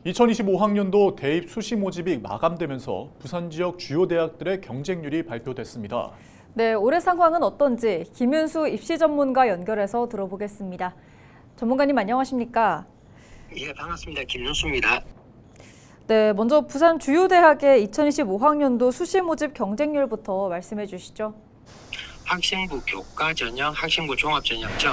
2025학년도 대입 수시 모집이 마감되면서 부산 지역 주요 대학들의 경쟁률이 발표됐습니다. 네, 올해 상황은 어떤지 김윤수 입시 전문가 연결해서 들어보겠습니다. 전문가님 안녕하십니까? 예, 반갑습니다. 김윤수입니다. 네, 먼저 부산 주요 대학의 2025학년도 수시 모집 경쟁률부터 말씀해 주시죠. 학생부 교과 전형, 학생부 종합 전형, 즉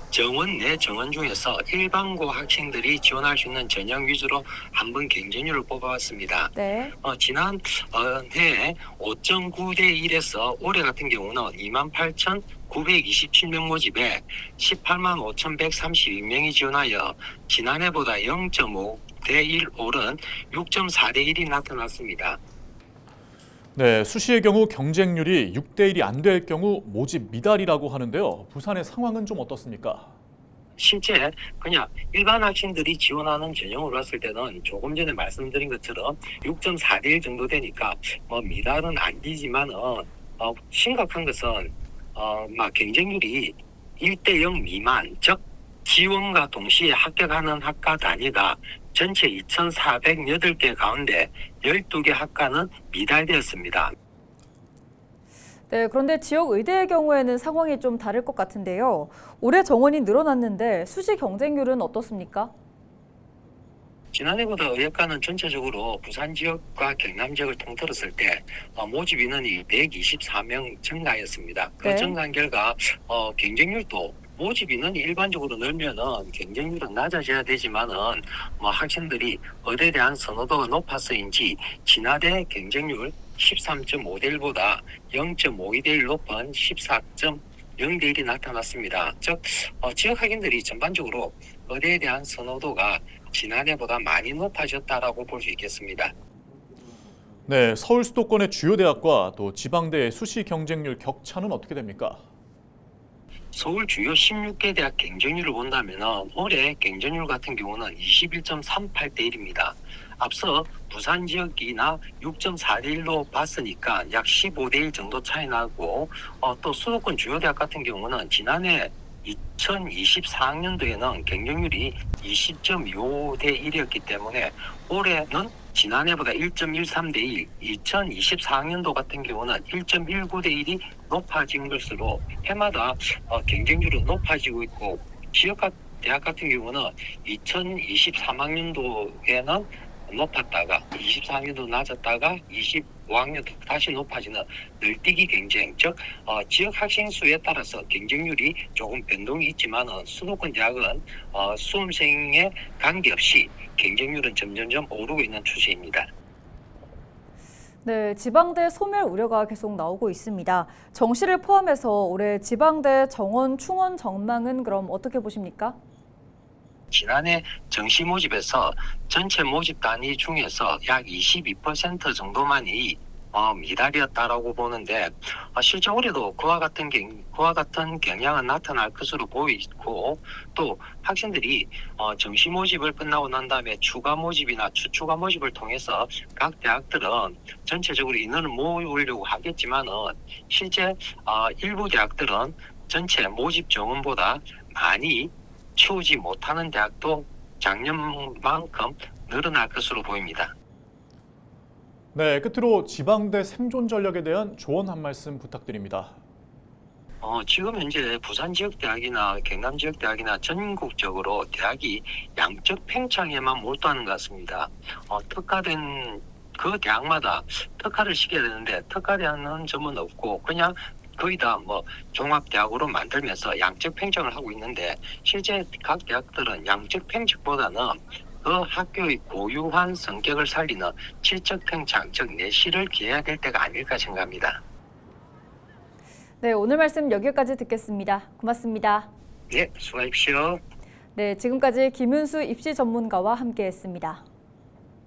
정원 내 정원 중에서 일반고 학생들이 지원할 수 있는 전형 위주로 한번 경쟁률을 뽑아봤습니다. 네. 지난 해에 5.9대 1에서 올해 같은 경우는 28,927명 모집에 18만 5,132명이 지원하여 지난해보다 0.5대 1 오른 6.4대 1이 나타났습니다. 네, 수시의 경우 경쟁률이 6대 1이 안 될 경우 모집 미달이라고 하는데요. 부산의 상황은 좀 어떻습니까? 실제 그냥 일반 학생들이 지원하는 전형으로 봤을 때는 조금 전에 말씀드린 것처럼 6.4대 1 정도 되니까 미달은 아니지만은 심각한 것은 막 경쟁률이 1대 0 미만, 즉 지원과 동시에 합격하는 학과 단위가 전체 2,408개 가운데 12개 학과는 미달되었습니다. 네, 그런데 지역 의대의 경우에는 상황이 좀 다를 것 같은데요. 올해 정원이 늘어났는데 수시 경쟁률은 어떻습니까? 지난해보다 의학과는 전체적으로 부산 지역과 경남 지역을 통틀었을 때 모집 인원이 124명 증가했습니다. 그 네. 증가한 결과 경쟁률도 모집 인원이 일반적으로 늘면은 경쟁률은 낮아져야 되지만은 학생들이 의대에 대한 선호도가 높아서인지 지난해 경쟁률 13.5대 1보다 0.52대 1 높은 14.0대 1이 나타났습니다. 즉 지역 학생들이 전반적으로 의대에 대한 선호도가 지난해보다 많이 높아졌다라고 볼 수 있겠습니다. 네, 서울 수도권의 주요 대학과 또 지방대의 수시 경쟁률 격차는 어떻게 됩니까? 서울 주요 16개 대학 경쟁률을 본다면 올해 경쟁률 같은 경우는 21.38대 1입니다. 앞서 부산 지역이나 6.4대 1로 봤으니까 약 15대 1 정도 차이 나고 또 수도권 주요 대학 같은 경우는 지난해 2024학년도에는 경쟁률이 20.25대 1이었기 때문에 올해는 지난해보다 1.13대 1, 2024학년도 같은 경우는 1.19대 1이 높아진 것으로 해마다 경쟁률은 높아지고 있고 지역 대학 같은 경우는 2023학년도에는 높았다가 24학년도 낮았다가 25학년도 다시 높아지는 늘뛰기 경쟁, 즉 지역 학생 수에 따라서 경쟁률이 조금 변동이 있지만은 수도권 대학은 수험생에 관계없이 경쟁률은 점점점 오르고 있는 추세입니다. 네, 지방대 소멸 우려가 계속 나오고 있습니다. 정시를 포함해서 올해 지방대 정원, 충원 전망은 그럼 어떻게 보십니까? 지난해 정시 모집에서 전체 모집 단위 중에서 약 22% 정도만이 미달이었다라고 보는데 실제 올해도 그와 같은 경향은 나타날 것으로 보이고 또 학생들이 정시 모집을 끝나고 난 다음에 추가 모집이나 추가 모집을 통해서 각 대학들은 전체적으로 인원을 모으려고 하겠지만은 실제 일부 대학들은 전체 모집 정원보다 많이 채우지 못하는 대학도 작년만큼 늘어날 것으로 보입니다. 네, 끝으로 지방대 생존 전략에 대한 조언 한 말씀 부탁드립니다. 지금 현재 부산 지역대학이나 경남 지역대학이나 전국적으로 대학이 양적 팽창에만 몰두하는 것 같습니다. 특화된 그 대학마다 특화를 시켜야 되는데 특화되는 점은 없고 그냥 거의 다 종합대학으로 만들면서 양적 팽창을 하고 있는데 실제 각 대학들은 양적 팽창보다는 그 학교의 고유한 성격을 살리는 질적 팽창, 즉 내실을 기해야 될 때가 아닐까 생각합니다. 네, 오늘 말씀 여기까지 듣겠습니다. 고맙습니다. 네, 수고하십시오. 네, 지금까지 김윤수 입시 전문가와 함께했습니다.